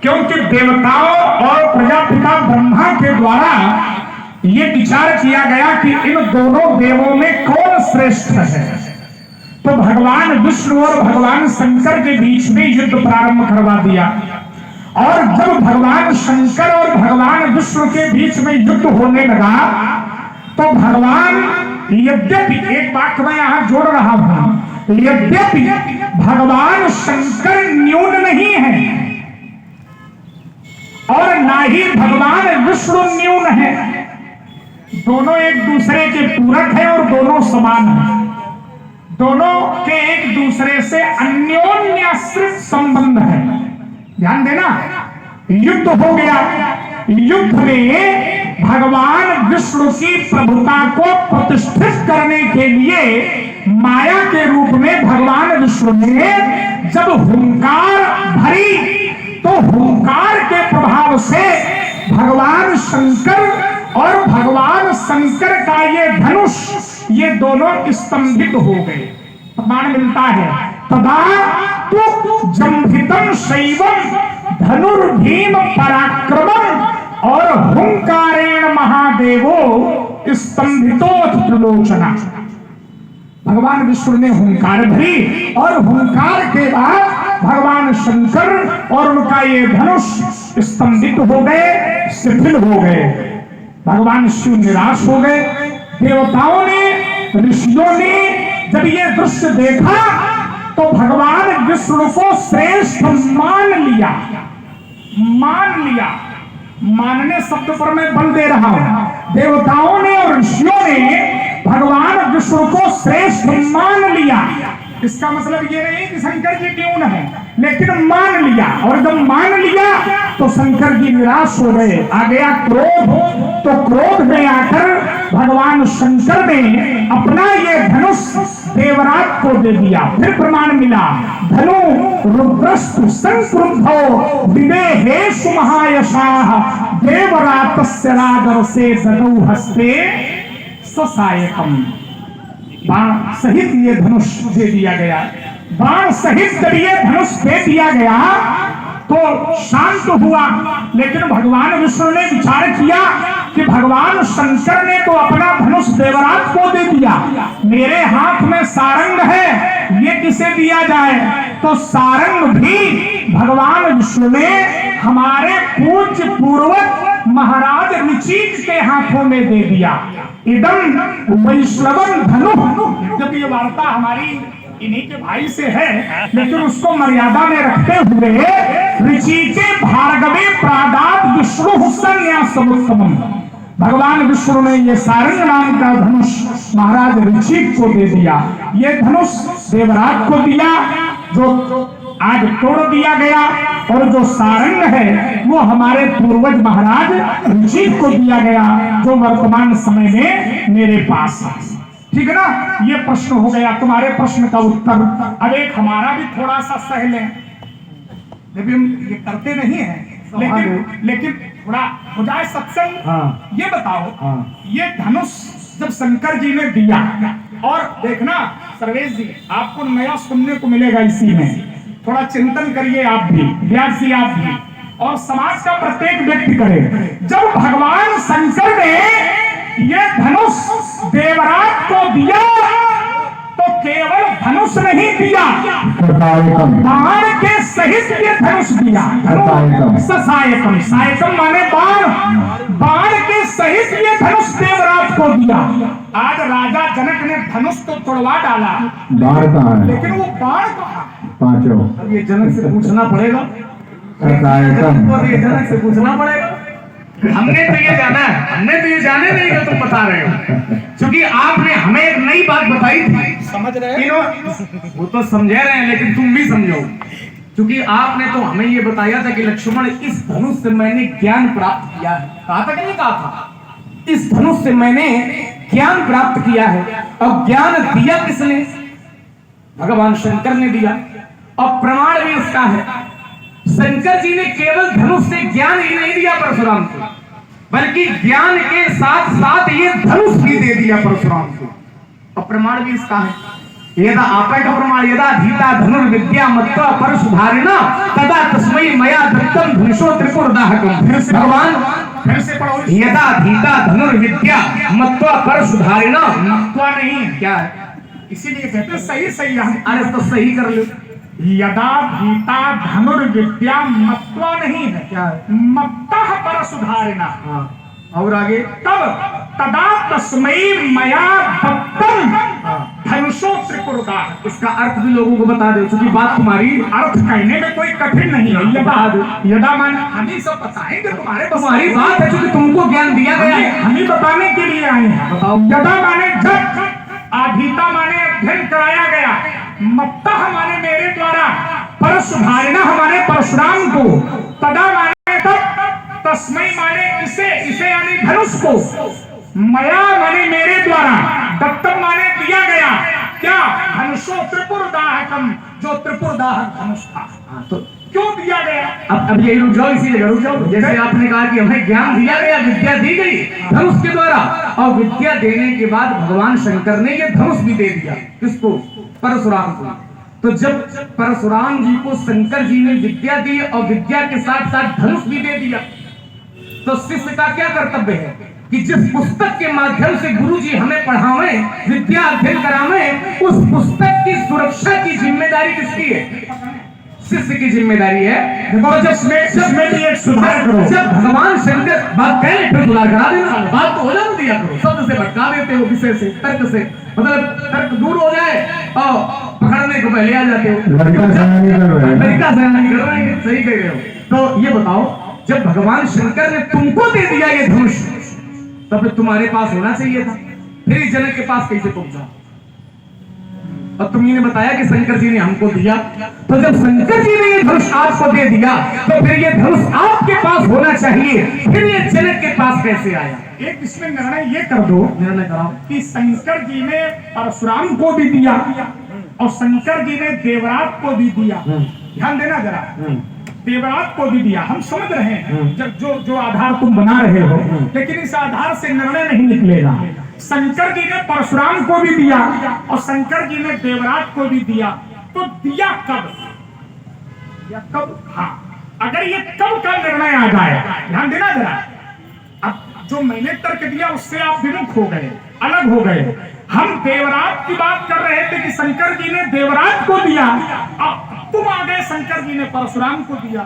क्योंकि देवताओं और प्रजापिता ब्रह्मा के द्वारा ये विचार किया गया कि इन दोनों देवों में कौन श्रेष्ठ है। तो भगवान विष्णु और भगवान शंकर के बीच में युद्ध प्रारंभ करवा दिया। और जब भगवान शंकर और भगवान विष्णु के बीच में युद्ध होने लगा तो भगवान, यद्यपि एक बात मैं यहां जोड़ रहा हूं, यद्यपि भगवान शंकर न्यून नहीं है और ना ही भगवान विष्णु न्यून है, दोनों एक दूसरे के पूरक है और दोनों समान है। दोनों के एक दूसरे से अन्योन्याश्रित संबंध है। ध्यान देना, युद्ध हो गया। युद्ध में भगवान विष्णु की प्रभुता को प्रतिष्ठित करने के लिए माया के रूप में भगवान विष्णु ने जब हुंकार भरी तो हुंकार के प्रभाव से भगवान शंकर और भगवान शंकर का ये धनुष, ये दोनों स्तंभित हो गए। प्रमाण मिलता है, तदा तु जंभितम शैवम धनुर्भीम पराक्रमम और हुंकारेण महादेवो स्तंभितो त्रिलोचना। भगवान विष्णु ने हुंकार भरी और हुंकार के बाद भगवान शंकर और उनका ये धनुष स्तंभित हो गए, शिथिल हो गए। भगवान शिव निराश हो गए। देवताओं ने, ऋषियों ने जब ये दृश्य देखा तो भगवान विष्णु को श्रेष्ठ मान लिया। मान लिया, मानने शब्द पर मैं बल दे रहा हूं। देवताओं ने और ऋषियों ने भगवान विष्णु को श्रेष्ठ मान लिया। इसका मतलब ये नहीं कि शंकर जी न्यून है, लेकिन मान लिया। और जब मान लिया तो शंकर जी निराश हो गए। आ गया क्रोध, तो क्रोध में आकर भगवान शंकर ने अपना ये धनुष देवराज को दे दिया। फिर प्रमाण मिला, धनु रुद्रस्तु संक्रुद्धो विदेहेषु महायशाः देवरातस्य राजर्षे ददौ हस्ते ससायकम। बाण सहित ये धनुष दे दिया गया। बाण सहित जब ये धनुष दे दिया गया तो शांत हुआ। लेकिन भगवान विष्णु ने विचार किया कि भगवान शंकर ने तो अपना धनुष देवराज को दे दिया, मेरे हाथ में सारंग है, ये किसे दिया जाए। तो सारंग भी भगवान विष्णु ने हमारे पूज्य पूर्वज महाराज ऋचिक के हाथों में दे दिया। इदम वैष्णवम धनु। जब ये वार्ता हमारी इन्हीं के भाई से है, लेकिन उसको मर्यादा में रखते हुए ऋचिके भार्गवे प्रादात विष्णु संन्यासमुत्तमम्। भगवान विष्णु ने ये सारंग नाम का धनुष महाराज ऋचिक को दे दिया। ये धनुष देवराज को दिया जो आज तोड़ दिया गया, और जो सारंग है वो हमारे पूर्वज महाराज ऋचिक को दिया गया, जो वर्तमान समय में मेरे पास है। ठीक है ना। ये प्रश्न हो गया, तुम्हारे प्रश्न का उत्तर। अब एक हमारा भी थोड़ा सा सह लें। हम ये करते नहीं है, लेकिन थोड़ा हो जाए सत्संग। हाँ। ये बताओ, हाँ। ये धनुष जब शंकर जी ने दिया, और देखना सर्वेश जी, आपको नया सुनने को मिलेगा इसी में, थोड़ा चिंतन करिए आप भी, व्यास जी आप भी, और समाज का प्रत्येक व्यक्ति करे। जब भगवान शंकर ने ये धनुष देवराज को दिया तो केवल धनुष नहीं दिया, बाण के सहित ये धनुष दिया। ससायकम, सायकम माने बाण, बाण के सहित ये धनुष देवराज को दिया। आज राजा जनक ने धनुष तो तोड़वा डाला, लेकिन वो बाण कहाँ? पांचों। ये जनक से पूछना पड़ेगा, ये जनक से पूछना पड़ेगा। हमने तो ये जाना है, हमने तो ये जाने नहीं कि तुम बता रहे हो, क्योंकि आपने हमें एक नई बात बताई थी। समझ रहे हो? वो तो समझे रहे हैं, लेकिन तुम भी समझो, क्योंकि आपने तो हमें ये बताया था कि लक्ष्मण इस धनुष से मैंने ज्ञान प्राप्त किया है। कहा था कि नहीं कहा था? इस धनुष से मैंने ज्ञान प्राप्त किया है। और ज्ञान दिया किसने? भगवान शंकर ने दिया। और प्रमाण भी इसका है, शंकर जी ने केवल धनुष से ज्ञान ही नहीं दिया परशुराम को, बल्कि ज्ञान के साथ साथ ये धनुष भी दे दिया परशुराम को। और प्रमाण भी इसका है, यदा आपा का प्रमाण, यदा धीता धनुर्विद्या मत्वा परशुधारिणा तदा तस्मै मया दत्तम धनुषो त्रिपुरदाहकम। भगवान फिर से पढ़ो। यदा धीता धनुर्विद्या मत्वा परशुधारिणा। मत्वा नहीं, क्या है? इसीलिए कहते हैं सही सही हम। अरे तो सही कर लो। यदा भीता धनुर्विद्या मत्वा नहीं है, क्या है? मत्तः परशुधारिणा। हाँ, और आगे तब तदा तस्मै मया दत्तम धनुषो त्रिपुरदाह। इसका अर्थ भी लोगों को बता दो, क्योंकि बात तुम्हारी अर्थ कहने में कोई कठिन नहीं है। यदा माने हम ही सब बताएंगे, तुम्हारी बात है, क्योंकि तुमको ज्ञान दिया गया है, हम ही बताने के लिए आए हैं। बताओ। यदा माने जब, आधीता माने अध्ययन कराया गया, मत्तः माने मेरे द्वारा, परशुधारिणा हमारे परशुराम को, तदा माने तब, तस्मै माने इसे यानी धनुष को, मया माने मेरे द्वारा, दत्तम माने दिया गया, क्या? धनुषो त्रिपुरदाहकम, जो त्रिपुरदाहक धनुष था। तो क्यों दिया गया? अब यही रुक जाओ, इसी जगह रुक जाओ। जैसे आपने कहा कि हमें ज्ञान दिया गया, विद्या दी गई धनुष के द्वारा, और विद्या देने के बाद भगवान शंकर ने ये धनुष भी दे दिया। किसको? परशुराम को। तो जब परशुराम जी को शंकर जी ने विद्या दी और विद्या के साथ साथ धनुष भी दे दिया, तो शिष्य का क्या कर्तव्य है कि जिस पुस्तक के माध्यम से गुरु जी हमें पढ़ावे, विद्या अध्ययन करावे, उस पुस्तक की सुरक्षा की जिम्मेदारी किसकी है? शिष्य की जिम्मेदारी है। और जिसमें भी एक सुधार करो। जब भगवान शंकर बात कह रहे, फिर सुधार करा देना, बात तो हो जाने दिया करो। शब्द से भटका देते हो, विषय से, तर्क से, मतलब तर्क दूर हो जाए और पकड़ने को पहले आ जाते हो। तरीका से नहीं कर रहे हैं, सही कह रहे हो। तो ये बताओ, जब भगवान शंकर ने तुमको दे दिया ये धनुष, तब तो तुम्हारे पास होना चाहिए था। फिर इस जनक के पास कैसे पहुंचा? और तुम्ही ने बताया कि शंकर जी ने हमको दिया, तो जब शंकर जी ने ये धनुष आपको दे दिया, तो फिर ये धनुष आपके पास होना चाहिए, फिर ये जनक के पास कैसे आया? एक इसमें निर्णय ये कर दो, निर्णय कराओ कि शंकर जी ने परशुराम को भी दिया और शंकर जी ने देवरात को भी दिया। ध्यान देना जरा, देवरात को भी दिया। हम समझ रहे हैं जब जो आधार तुम बना रहे हो, लेकिन इस आधार से निर्णय नहीं निकलेगा। शंकर जी ने परशुराम को भी दिया और शंकर जी ने देवरात को भी दिया, तो दिया कब? या कब? हाँ, अगर ये कब का निर्णय आ जाए, ध्यान देना जरा। अब जो मैंने तर्क दिया उससे आप विमुख हो गए, अलग हो गए। हम देवरात की बात कर रहे थे कि शंकर जी ने देवरात को दिया, अब तुम आ गए शंकर जी ने परशुराम को दिया।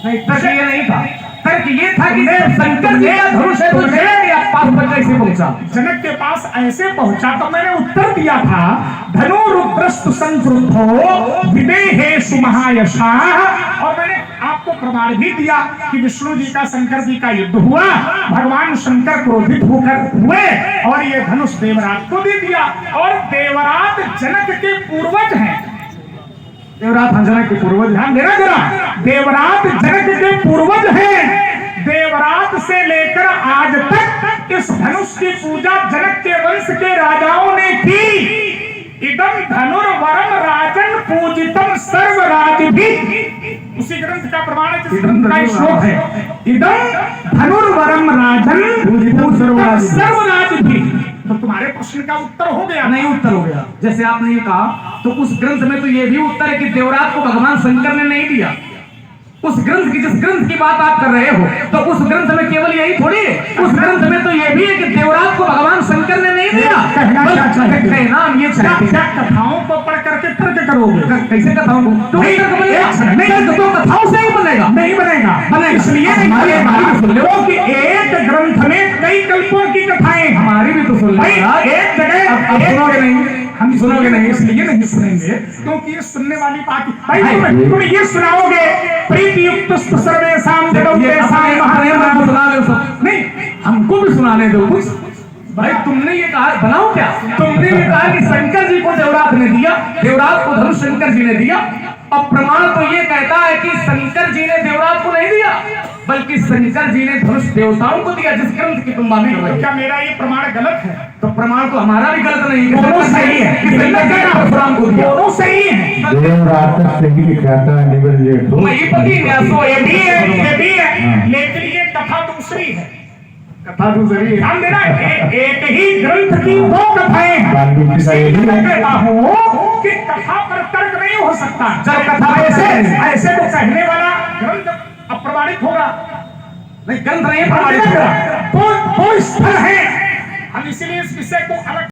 नहीं, तर्क ये नहीं था। तर्क ये था कि शंकर जी का धनुष है, तो जनक के पास कैसे पहुंचा? जनक के पास ऐसे पहुंचा, तो मैंने उत्तर दिया था, धनु रुद्रस्तु संक्रुद्धो विदेहेषु महायशाः। और मैंने आपको प्रमाण भी दिया कि विष्णु जी का शंकर जी का युद्ध हुआ, भगवान शंकर क्रोधित होकर हुए और ये धनुष देवरात को दे दिया। और देवरात जनक के पूर्वज हैं। देवरात जनक के पूर्वज, ध्यान देना जरा, देवरात जनक के पूर्वज हैं। देवरात से लेकर आज तक इस धनुष की पूजा जनक के वंश के राजाओं ने की। इदम धनुर्वरम राजन पूजितम सर्वराजभिः। उसी ग्रंथ का प्रमाण है, जिस ग्रंथ का श्लोक है, इदम धनुर्वरम राजन पूजितम सर्वराजभिः। तो तुम्हारे प्रश्न का उत्तर हो गया? नहीं, उत्तर हो गया। जैसे आपने ये कहा, तो उस ग्रंथ में तो ये भी उत्तर है कि देवरात को भगवान शंकर ने नहीं दिया। उस ग्रंथ की, जिस ग्रंथ की बात आप कर रहे हो, तो उस ग्रंथ में केवल यही थोड़ी है, उस ग्रंथ में तो ये भी है कि देवरात को भगवान शंकर ने नहीं दिया। नाम ये कथाओं को पढ़ करके तर्क करोगे? कैसे कथाओं को? तो कथाओं से ही बनेगा? नहीं बनेगा। इसलिए कि एक ग्रंथ में कई कल्पों की कथाएं, हमारी भी तो सुन लो। एक जगह सुनोगे नहीं, हम सुनोगे नहीं, इसलिए नहीं सुनेंगे क्योंकि ये सुनने वाली बात। भाई तुम ये सुनाओगे, प्रीति युक्त सर्वेषां जगौतेषां महादेव सुना लो सब। नहीं, हमको भी सुनाने दो कुछ। भाई तुमने ये कहा, बनाओ क्या? तुमने ये कहा कि शंकर जी को देवरात ने दिया, देवरात को धनुष शंकर जी ने दिया, और प्रमाण तो ये कहता है कि शंकर जी ने देवरात को नहीं दिया, बल्कि शंकर जी ने धनुष देवताओं को दिया, जिस ग्रंथ की तुम बात कर रहे हो। क्या मेरा ये प्रमाण गलत है? तो प्रमाण तो हमारा भी गलत नहीं है, दोनों सही है। परशुराम को दिया, दोनों सही है। देवरात सही कहता है, महीपति न्यासो ये भी है, लेकिन ये कथा दूसरी है। कथा दूसरी है। ध्यान देना, एक ही ग्रंथ की दो कथाएं हैं। मैं कहता हूँ कि कथा पर तर्क नहीं हो सकता। जब कथा ऐसे तो कहने वाला ग्रंथ प्रमाणित होगा, नहीं ग्रंथ नहीं प्रमाणित होगा। तो स्थल है। हम इसीलिए इस विषय को अलग